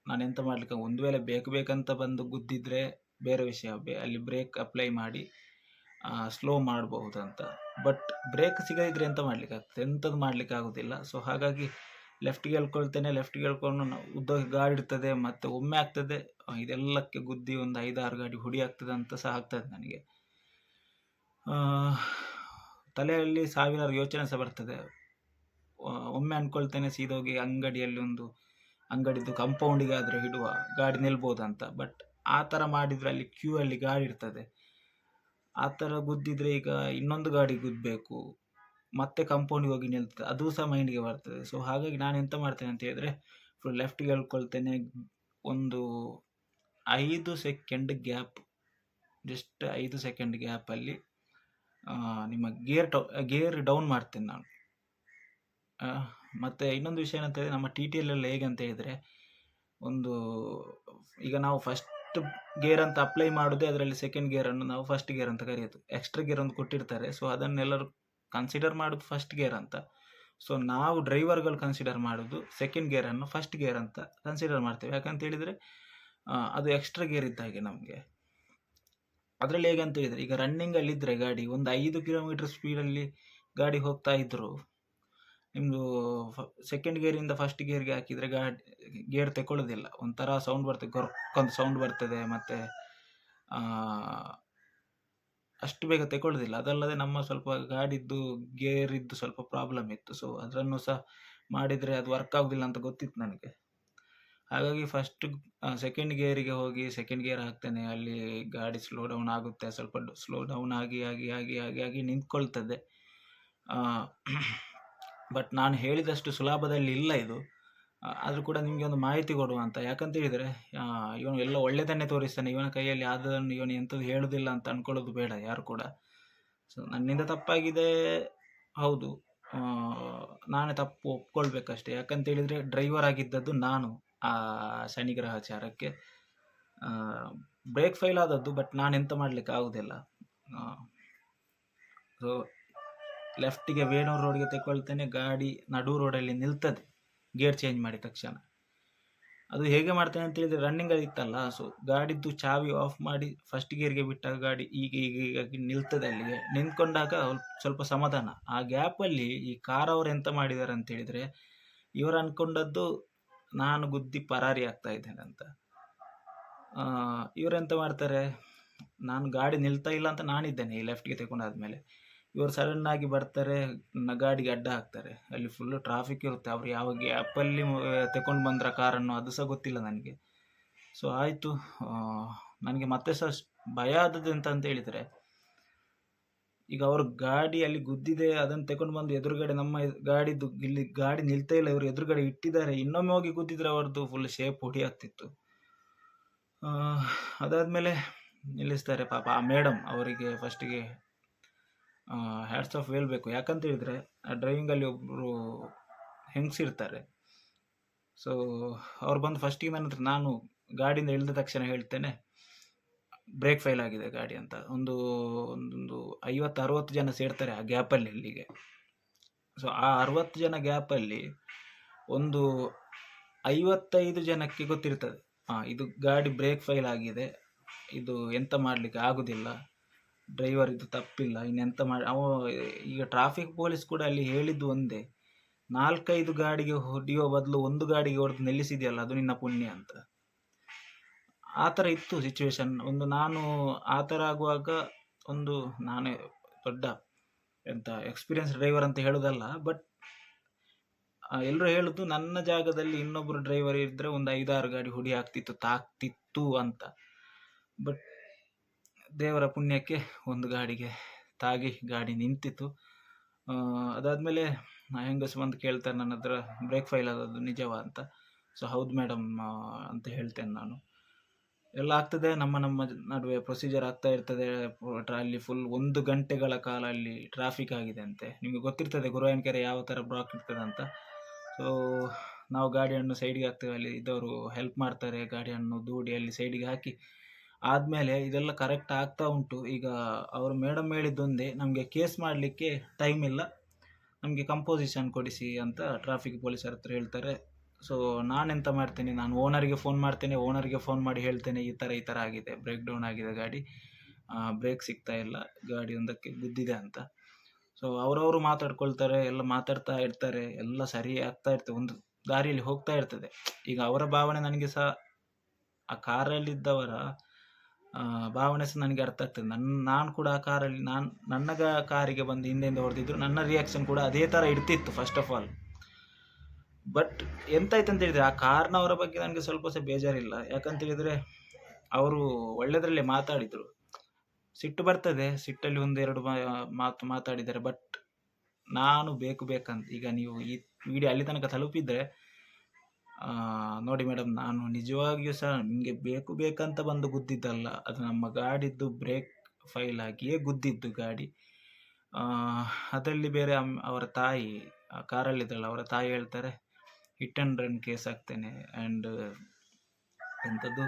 ನಾನೆಂತ ಮಾಡಲಿಕ್ಕೆ, ಒಂದು ವೇಳೆ ಬೇಕು ಬೇಕಂತ ಬಂದು ಗುದ್ದಿದ್ರೆ ಬೇರೆ ವಿಷಯ. ಅಲ್ಲಿ ಬ್ರೇಕ್ ಅಪ್ಲೈ ಮಾಡಿ ಸ್ಲೋ ಮಾಡಬಹುದಂತ. ಬಟ್ ಬ್ರೇಕ್ ಸಿಗದಿದ್ರೆ ಎಂತ ಮಾಡಲಿಕ್ಕಾಗ್ತದೆ? ಎಂಥದ್ದು ಮಾಡಲಿಕ್ಕೆ ಆಗೋದಿಲ್ಲ. ಸೊ ಹಾಗಾಗಿ ಲೆಫ್ಟಿಗೆ ಎಳ್ಕೊಳ್ತೇನೆ. ಲೆಫ್ಟಿಗೆ ಎಳ್ಕೊಂಡು ಉದ್ದ ಗಾಡಿ ಇರ್ತದೆ, ಮತ್ತು ಒಮ್ಮೆ ಆಗ್ತದೆ ಇದೆಲ್ಲಕ್ಕೆ ಗುದ್ದಿ ಒಂದು 5-6 ಗಾಡಿ ಹುಡಿ ಆಗ್ತದೆ ಅಂತ ಸಹ ಆಗ್ತದೆ ನನಗೆ. ತಲೆಯಲ್ಲಿ ಸಾವಿರಾರು ಯೋಚನೆ ಸಹ ಬರ್ತದೆ. ಒಮ್ಮೆ ಅಂದ್ಕೊಳ್ತೇನೆ ಸೀದೋಗಿ ಅಂಗಡಿಯಲ್ಲಿ ಒಂದು ಅಂಗಡಿದ್ದು ಕಂಪೌಂಡಿಗೆ ಆದರೆ ಇಡುವ, ಗಾಡಿ ನಿಲ್ಬೋದಂತ. ಬಟ್ ಆ ಥರ ಮಾಡಿದರೆ ಅಲ್ಲಿ ಕ್ಯೂ ಅಲ್ಲಿ ಗಾಡಿ ಇರ್ತದೆ. ಆ ಥರ ಗುದ್ದಿದ್ರೆ ಈಗ ಇನ್ನೊಂದು ಗಾಡಿ ಗುದ್ದಬೇಕು, ಮತ್ತೆ ಕಂಪೌಂಡಿಗೆ ಹೋಗಿ ನಿಲ್ತದೆ, ಅದು ಸಹ ಮೈಂಡಿಗೆ ಬರ್ತದೆ. ಸೊ ಹಾಗಾಗಿ ನಾನು ಎಂತ ಮಾಡ್ತೇನೆ ಅಂತ ಹೇಳಿದ್ರೆ, ಫುಲ್ ಲೆಫ್ಟಿಗೆ ಎಳ್ಕೊಳ್ತೇನೆ. ಒಂದು 5 ಸೆಕೆಂಡ್ ಗ್ಯಾಪ್, ಜಸ್ಟ್ 5 ಸೆಕೆಂಡ್ ಗ್ಯಾಪಲ್ಲಿ ನಿಮ್ಮ ಗೇರ್ ಡೌನ್ ಮಾಡ್ತೇನೆ ನಾನು. ಮತ್ತು ಇನ್ನೊಂದು ವಿಷಯ ಏನಂತ ಹೇಳಿದ್ರೆ, ನಮ್ಮ TTL ಎಲ್ಲ ಹೇಗೆ ಅಂತ ಹೇಳಿದರೆ, ಒಂದು ಈಗ ನಾವು ಫಸ್ಟ್ ಗೇರ್ ಅಂತ ಅಪ್ಲೈ ಮಾಡೋದೇ ಅದರಲ್ಲಿ ಸೆಕೆಂಡ್ ಗೇರನ್ನು ನಾವು ಫಸ್ಟ್ ಗೇರ್ ಅಂತ ಕರೆಯೋದು. ಎಕ್ಸ್ಟ್ರಾ ಗೇರ್ ಒಂದು ಕೊಟ್ಟಿರ್ತಾರೆ. ಸೊ ಅದನ್ನೆಲ್ಲರೂ ಕನ್ಸಿಡರ್ ಮಾಡೋದು ಫಸ್ಟ್ ಗೇರ್ ಅಂತ. ಸೊ ನಾವು ಡ್ರೈವರ್ಗಳು ಕನ್ಸಿಡರ್ ಮಾಡೋದು ಸೆಕೆಂಡ್ ಗೇರನ್ನು ಫಸ್ಟ್ ಗೇರ್ ಅಂತ ಕನ್ಸಿಡರ್ ಮಾಡ್ತೇವೆ. ಯಾಕಂತ ಹೇಳಿದರೆ ಅದು ಎಕ್ಸ್ಟ್ರಾ ಗೇರ್ ಇದ್ದ ಹಾಗೆ ನಮಗೆ. ಅದರಲ್ಲಿ ಹೇಗೆ ಅಂತ ಹೇಳಿದರೆ, ಈಗ ರನ್ನಿಂಗಲ್ಲಿದ್ದರೆ ಗಾಡಿ ಒಂದು 5 ಕಿಲೋಮೀಟರ್ ಸ್ಪೀಡಲ್ಲಿ ಗಾಡಿ ಹೋಗ್ತಾ ಇದ್ದರು, ನಿಮ್ಮದು ಸೆಕೆಂಡ್ ಗೇರಿಂದ ಫಸ್ಟ್ ಗೇರ್ಗೆ ಹಾಕಿದರೆ ಗೇರ್ ತಗೊಳ್ಳೋದಿಲ್ಲ. ಒಂಥರ ಸೌಂಡ್ ಬರ್ತದೆ, ಗೊರ್ಕೊಂದು ಸೌಂಡ್ ಬರ್ತದೆ, ಮತ್ತು ಅಷ್ಟು ಬೇಗ ತಗೊಳ್ಳೋದಿಲ್ಲ. ಅದಲ್ಲದೆ ನಮ್ಮ ಸ್ವಲ್ಪ ಗಾಡಿದ್ದು ಗೇರಿದ್ದು ಸ್ವಲ್ಪ ಪ್ರಾಬ್ಲಮ್ ಇತ್ತು. ಸೊ ಅದನ್ನು ಸಹ ಮಾಡಿದರೆ ಅದು ವರ್ಕ್ ಆಗೋದಿಲ್ಲ ಅಂತ ಗೊತ್ತಿತ್ತು ನನಗೆ. ಹಾಗಾಗಿ ಸೆಕೆಂಡ್ ಗೇರಿಗೆ ಹೋಗಿ ಸೆಕೆಂಡ್ ಗೇರ್ ಹಾಕ್ತೇನೆ. ಅಲ್ಲಿ ಗಾಡಿ ಸ್ಲೋ ಡೌನ್ ಆಗುತ್ತೆ, ಸ್ವಲ್ಪ ಸ್ಲೋ ಡೌನ್ ಆಗಿ ಆಗಿ ಆಗಿ ಆಗಿ ಆಗಿ ನಿಂತ್ಕೊಳ್ತದೆ. ಬಟ್ ನಾನು ಹೇಳಿದಷ್ಟು ಸುಲಭದಲ್ಲಿ ಇಲ್ಲ ಇದು. ಆದರೂ ಕೂಡ ನಿಮಗೆ ಒಂದು ಮಾಹಿತಿ ಕೊಡುವ ಅಂತ. ಯಾಕಂತ ಹೇಳಿದರೆ, ಇವನು ಎಲ್ಲ ಒಳ್ಳೆಯದನ್ನೇ ತೋರಿಸ್ತಾನೆ, ಇವನ ಕೈಯಲ್ಲಿ ಆದದನ್ನು ಇವನು ಎಂಥದ್ದು ಹೇಳೋದಿಲ್ಲ ಅಂತ ಅಂದ್ಕೊಳ್ಳೋದು ಬೇಡ ಯಾರು ಕೂಡ. ಸೊ ನನ್ನಿಂದ ತಪ್ಪಾಗಿದೆ, ಹೌದು, ನಾನೇ ತಪ್ಪು ಒಪ್ಕೊಳ್ಬೇಕಷ್ಟೇ. ಯಾಕಂತ ಹೇಳಿದರೆ ಡ್ರೈವರ್ ಆಗಿದ್ದದ್ದು ನಾನು ಆ ಶನಿ ಗ್ರಹಚಾರಕ್ಕೆ. ಬ್ರೇಕ್ ಫೈಲ್ ಆದದ್ದು, ಬಟ್ ನಾನು ಎಂತ ಮಾಡಲಿಕ್ಕೆ ಆಗೋದಿಲ್ಲ. ಸೊ ಲೆಫ್ಟಿಗೆ ವೇಣೂರು ರೋಡ್ಗೆ ತಗೊಳ್ತೇನೆ. ಗಾಡಿ ನಡು ರೋಡಲ್ಲಿ ನಿಲ್ತದೆ ಗೇರ್ ಚೇಂಜ್ ಮಾಡಿದ ತಕ್ಷಣ. ಅದು ಹೇಗೆ ಮಾಡ್ತೇನೆ ಅಂತ ಹೇಳಿದರೆ, ರನ್ನಿಂಗಲ್ಲಿ ಇತ್ತಲ್ಲ, ಸೊ ಗಾಡಿದ್ದು ಚಾವಿ ಆಫ್ ಮಾಡಿ ಫಸ್ಟ್ ಗೇರ್ಗೆ ಬಿಟ್ಟಾಗ ಗಾಡಿ ಹೀಗಾಗಿ ನಿಲ್ತದೆ. ಅಲ್ಲಿಗೆ ನಿಂತ್ಕೊಂಡಾಗ ಸ್ವಲ್ಪ ಸಮಾಧಾನ. ಆ ಗ್ಯಾಪಲ್ಲಿ ಈ ಕಾರ್ ಅವರು ಎಂತ ಮಾಡಿದ್ದಾರೆ ಅಂತ ಹೇಳಿದರೆ, ಇವರು ಅಂದ್ಕೊಂಡದ್ದು ನಾನು ಗುದ್ದಿ ಪರಾರಿ ಆಗ್ತಾ ಇದ್ದೇನೆ ಅಂತ. ಇವರೆಂತ ಮಾಡ್ತಾರೆ, ನಾನು ಗಾಡಿ ನಿಲ್ತಾ ಇಲ್ಲ ಅಂತ ನಾನಿದ್ದೇನೆ ಈ ಲೆಫ್ಟ್ಗೆ ತಗೊಂಡಾದ್ಮೇಲೆ, ಇವರು ಸಡನ್ನಾಗಿ ಬರ್ತಾರೆ, ನನ್ನ ಗಾಡಿಗೆ ಅಡ್ಡ ಹಾಕ್ತಾರೆ. ಅಲ್ಲಿ ಫುಲ್ಲು ಟ್ರಾಫಿಕ್ ಇರುತ್ತೆ. ಅವರು ಯಾವ ಗ್ಯಾಪಲ್ಲಿ ತಗೊಂಡು ಬಂದ್ರ ಕಾರನ್ನು ಅದು ಸಹ ಗೊತ್ತಿಲ್ಲ ನನಗೆ. ಸೊ ಆಯಿತು, ನನಗೆ ಮತ್ತೆ ಸಹ ಭಯ ಆದದ್ದು ಎಂತ ಅಂತ ಹೇಳಿದರೆ, ಈಗ ಅವರು ಗಾಡಿ ಅಲ್ಲಿ ಗುದ್ದಿದೆ, ಅದನ್ನು ತಗೊಂಡು ಬಂದು ಎದುರುಗಡೆ ನಮ್ಮ ಗಾಡಿದ್ದು ಇಲ್ಲಿ ಗಾಡಿ ನಿಲ್ತಾ ಇಲ್ಲ, ಇವರು ಎದುರುಗಡೆ ಇಟ್ಟಿದ್ದಾರೆ, ಇನ್ನೊಮ್ಮೆ ಹೋಗಿ ಗುದ್ದಿದ್ರೆ ಅವ್ರದ್ದು ಫುಲ್ ಶೇಪ್ ಹುಡಿ ಆಗ್ತಿತ್ತು. ಅದಾದಮೇಲೆ ನಿಲ್ಲಿಸ್ತಾರೆ ಪಾಪ ಆ ಮೇಡಮ್. ಅವರಿಗೆ ಫಸ್ಟಿಗೆ ಹ್ಯಾಟ್ಸ್ ಆಫ್ ಹೇಳ್ಬೇಕು. ಯಾಕಂತ ಹೇಳಿದರೆ, ಡ್ರೈವಿಂಗಲ್ಲಿ ಒಬ್ಬರು ಹೆಂಗಸಿರ್ತಾರೆ. ಸೊ ಅವ್ರು ಬಂದು ಫಸ್ಟಿಗೆ ನನ್ನ ಹತ್ರ, ನಾನು ಗಾಡಿಯಿಂದ ಇಳಿದ ತಕ್ಷಣ ಹೇಳ್ತೇನೆ ಬ್ರೇಕ್ ಫೈಲ್ ಆಗಿದೆ ಗಾಡಿ ಅಂತ. ಒಂದು 50-60 ಜನ ಸೇರ್ತಾರೆ ಆ ಗ್ಯಾಪಲ್ಲಿ ಇಲ್ಲಿಗೆ. ಸೊ ಆ 60 ಜನ ಗ್ಯಾಪಲ್ಲಿ ಒಂದು 55 ಜನಕ್ಕೆ ಗೊತ್ತಿರ್ತದೆ, ಇದು ಗಾಡಿ ಬ್ರೇಕ್ ಫೈಲ್ ಆಗಿದೆ, ಇದು ಎಂತ ಮಾಡಲಿಕ್ಕೆ ಆಗೋದಿಲ್ಲ, ಡ್ರೈವರ್ ಇದು ತಪ್ಪಿಲ್ಲ, ಇನ್ನೆಂತ ಮಾಡಿ. ಈಗ ಟ್ರಾಫಿಕ್ ಪೊಲೀಸ್ ಕೂಡ ಅಲ್ಲಿ ಹೇಳಿದ್ದು ಒಂದೇ, 4-5 ಗಾಡಿಗೆ ಹೊಡೆಯೋ ಬದಲು ಒಂದು ಗಾಡಿಗೆ ಹೊಡೆದು ನಿಲ್ಲಿಸಿದೆಯಲ್ಲ, ಅದು ನಿನ್ನ ಪುಣ್ಯ ಅಂತ. ಆ ಥರ ಇತ್ತು ಸಿಚುವೇಶನ್. ನಾನು ಆ ಥರ ಆಗುವಾಗ ನಾನೇ ದೊಡ್ಡ ಎಕ್ಸ್ಪೀರಿಯನ್ಸ್ ಡ್ರೈವರ್ ಅಂತ ಹೇಳೋದಲ್ಲ, ಬಟ್ ಎಲ್ಲರೂ ಹೇಳೋದು ನನ್ನ ಜಾಗದಲ್ಲಿ ಇನ್ನೊಬ್ಬರು ಡ್ರೈವರ್ ಇದ್ದರೆ ಒಂದು 5-6 ಗಾಡಿ ಹುಡಿ ತಾಕ್ತಿತ್ತು ಅಂತ. ಬಟ್ ದೇವರ ಪುಣ್ಯಕ್ಕೆ ಒಂದು ಗಾಡಿಗೆ ತಾಗಿ ಗಾಡಿ ನಿಂತಿತ್ತು. ಅದಾದಮೇಲೆ ಹೆಂಗಸು ಬಂದು ಕೇಳ್ತಾರೆ ನನ್ನ ಹತ್ರ, ಬ್ರೇಕ್ ಫೈಲ್ ಆದದ್ದು ನಿಜವಾ ಅಂತ. ಸೊ ಹೌದು ಮೇಡಮ್ ಅಂತ ಹೇಳ್ತೇನೆ ನಾನು. ಎಲ್ಲ ಆಗ್ತದೆ, ನಮ್ಮ ನಡುವೆ ಪ್ರೊಸೀಜರ್ ಆಗ್ತಾ ಇರ್ತದೆ. ಅಲ್ಲಿ ಫುಲ್ 1 ಗಂಟೆಗಳ ಕಾಲ ಅಲ್ಲಿ ಟ್ರಾಫಿಕ್ ಆಗಿದೆ ಅಂತೆ. ನಿಮಗೆ ಗೊತ್ತಿರ್ತದೆ ಗುರುವಾಯನಕೆರೆ ಯಾವ ಥರ ಬ್ಲಾಕ್ ಇರ್ತದೆ ಅಂತ. ಸೊ ನಾವು ಗಾಡಿಯನ್ನು ಸೈಡಿಗೆ ಹಾಕ್ತೇವೆ, ಅಲ್ಲಿ ಇದ್ದವರು ಹೆಲ್ಪ್ ಮಾಡ್ತಾರೆ, ಗಾಡಿಯನ್ನು ದೂಡಿ ಅಲ್ಲಿ ಸೈಡಿಗೆ ಹಾಕಿ ಆದಮೇಲೆ ಇದೆಲ್ಲ ಕರೆಕ್ಟ್ ಆಗ್ತಾ ಉಂಟು. ಈಗ ಅವರು ಮೇಡಮ್ ಹೇಳಿದ್ದೊಂದೇ, ನಮಗೆ ಕೇಸ್ ಮಾಡಲಿಕ್ಕೆ ಟೈಮ್ ಇಲ್ಲ, ನಮಗೆ ಕಂಪೋಸಿಷನ್ ಕೊಡಿಸಿ ಅಂತ ಟ್ರಾಫಿಕ್ ಪೊಲೀಸರ ಹತ್ರ ಹೇಳ್ತಾರೆ. ಸೊ ನಾನೆಂತ ಮಾಡ್ತೇನೆ, ನಾನು ಓನರಿಗೆ ಫೋನ್ ಮಾಡ್ತೇನೆ, ಓನರಿಗೆ ಫೋನ್ ಮಾಡಿ ಹೇಳ್ತೇನೆ ಈ ಥರ ಆಗಿದೆ, ಬ್ರೇಕ್ ಡೌನ್ ಆಗಿದೆ ಗಾಡಿ, ಬ್ರೇಕ್ ಸಿಗ್ತಾ ಇಲ್ಲ, ಗಾಡಿ ಒಂದಕ್ಕೆ ಗುದ್ದಿದೆ ಅಂತ. ಸೊ ಅವರವರು ಮಾತಾಡ್ಕೊಳ್ತಾರೆ, ಎಲ್ಲ ಮಾತಾಡ್ತಾ ಇರ್ತಾರೆ, ಎಲ್ಲ ಸರಿ ಆಗ್ತಾ ಇರ್ತದೆ, ಒಂದು ದಾರಿಯಲ್ಲಿ ಹೋಗ್ತಾ ಇರ್ತದೆ. ಈಗ ಅವರ ಭಾವನೆ ನನಗೆ ಸಹ, ಆ ಕಾರಲ್ಲಿದ್ದವರ ಭಾವನೆ ಸಹ ನನಗೆ ಅರ್ಥ ಆಗ್ತದೆ. ನಾನು ಕೂಡ ಆ ಕಾರಲ್ಲಿ ನನ್ನ ಕಾರಿಗೆ ಬಂದು ಹಿಂದೆಯಿಂದ ಹೊಡೆದಿದ್ರು, ನನ್ನ ರಿಯಾಕ್ಷನ್ ಕೂಡ ಅದೇ ಥರ ಇರ್ತಿತ್ತು ಫಸ್ಟ್ ಆಫ್ ಆಲ್. ಬಟ್ ಎಂತಾಯ್ತು ಅಂತ ಹೇಳಿದರೆ, ಆ ಕಾರ್ನವರ ಬಗ್ಗೆ ನನಗೆ ಸ್ವಲ್ಪ ಸಹ ಬೇಜಾರಿಲ್ಲ. ಯಾಕಂತ ಹೇಳಿದರೆ ಅವರು ಒಳ್ಳೆಯದ್ರಲ್ಲೇ ಮಾತಾಡಿದರು. ಸಿಟ್ಟು ಬರ್ತದೆ, ಸಿಟ್ಟಲ್ಲಿ ಒಂದೆರಡು ಮಾತು ಮಾತಾಡಿದ್ದಾರೆ. ಬಟ್ ನಾನು ಬೇಕಂತ, ಈಗ ನೀವು ಈ ವಿಡಿಯೋ ಅಲ್ಲಿ ತನಕ ತಲುಪಿದರೆ ನೋಡಿ ಮೇಡಮ್, ನಾನು ನಿಜವಾಗಿಯೂ ಸಹ ನಿಮಗೆ ಬೇಕಂತ ಬಂದು ಗುದ್ದಿದ್ದಲ್ಲ, ಅದು ನಮ್ಮ ಗಾಡಿದ್ದು ಬ್ರೇಕ್ ಫೈಲ್ ಆಗಿಯೇ ಗುದ್ದಿದ್ದು ಗಾಡಿ. ಅದರಲ್ಲಿ ಬೇರೆ ಅವರ ತಾಯಿ, ಕಾರಲ್ಲಿದ್ದಲ್ಲ, ಅವರ ತಾಯಿ ಹೇಳ್ತಾರೆ ಹಿಟ್ ಆ್ಯಂಡ್ ರನ್ ಕೇಸ್ ಆಗ್ತೇನೆ, ಆ್ಯಂಡ್ ಎಂಥದ್ದು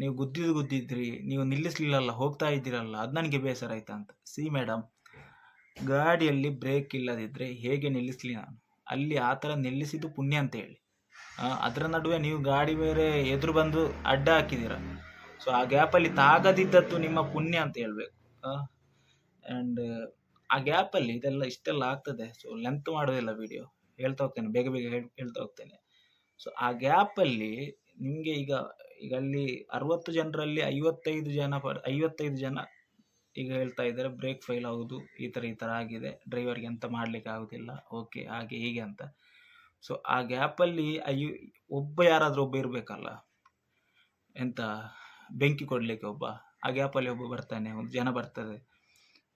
ನೀವು ಗುದ್ದಿದ್ರಿ, ನೀವು ನಿಲ್ಲಿಸಲಿಲ್ಲಲ್ಲ, ಹೋಗ್ತಾ ಇದ್ದೀರಲ್ಲ, ಅದು ನನಗೆ ಬೇಸರ ಆಯ್ತಾ ಅಂತ. ಸಿ ಮೇಡಮ್, ಗಾಡಿಯಲ್ಲಿ ಬ್ರೇಕ್ ಇಲ್ಲದಿದ್ದರೆ ಹೇಗೆ ನಿಲ್ಲಿಸಲಿ ನಾನು? ಅಲ್ಲಿ ಆ ಥರ ನಿಲ್ಲಿಸಿದ್ದು ಪುಣ್ಯ ಅಂತ ಹೇಳಿ, ಅದರ ನಡುವೆ ನೀವು ಗಾಡಿ ಬೇರೆ ಎದುರು ಬಂದು ಅಡ್ಡ ಹಾಕಿದ್ದೀರ. ಸೊ ಆ ಗ್ಯಾಪಲ್ಲಿ ತಾಗದಿದ್ದದ್ದು ನಿಮ್ಮ ಪುಣ್ಯ ಅಂತ ಹೇಳಬೇಕು. ಆ್ಯಂಡ್ ಆ ಗ್ಯಾಪಲ್ಲಿ ಇಷ್ಟೆಲ್ಲ ಆಗ್ತದೆ. ಸೊ ಲೆಂತ್ ಮಾಡೋದಿಲ್ಲ ವಿಡಿಯೋ, ಹೇಳ್ತಾ ಹೋಗ್ತೇನೆ, ಬೇಗ ಹೇಳ್ತಾ ಹೋಗ್ತೇನೆ. ಸೊ ಆ ಗ್ಯಾಪಲ್ಲಿ ನಿಮಗೆ ಈಗ ಅಲ್ಲಿ 60 ಜನರಲ್ಲಿ 55 ಜನ ಈಗ ಹೇಳ್ತಾ ಇದ್ದಾರೆ ಬ್ರೇಕ್ ಫೈಲ್, ಹೌದು ಈ ಥರ ಆಗಿದೆ, ಡ್ರೈವರ್ಗೆ ಎಂತ ಮಾಡಲಿಕ್ಕೆ ಆಗೋದಿಲ್ಲ, ಓಕೆ ಹಾಗೆ ಹೀಗೆ ಅಂತ. ಸೊ ಆ ಗ್ಯಾಪಲ್ಲಿ ಯಾರಾದರೂ ಒಬ್ಬ ಇರಬೇಕಲ್ಲ, ಎಂತ ಬೆಂಕಿ ಕೊಡಲಿಕ್ಕೆ ಒಬ್ಬ. ಆ ಗ್ಯಾಪಲ್ಲಿ ಒಬ್ಬ ಬರ್ತಾನೆ, ಒಂದು ಜನ ಬರ್ತದೆ,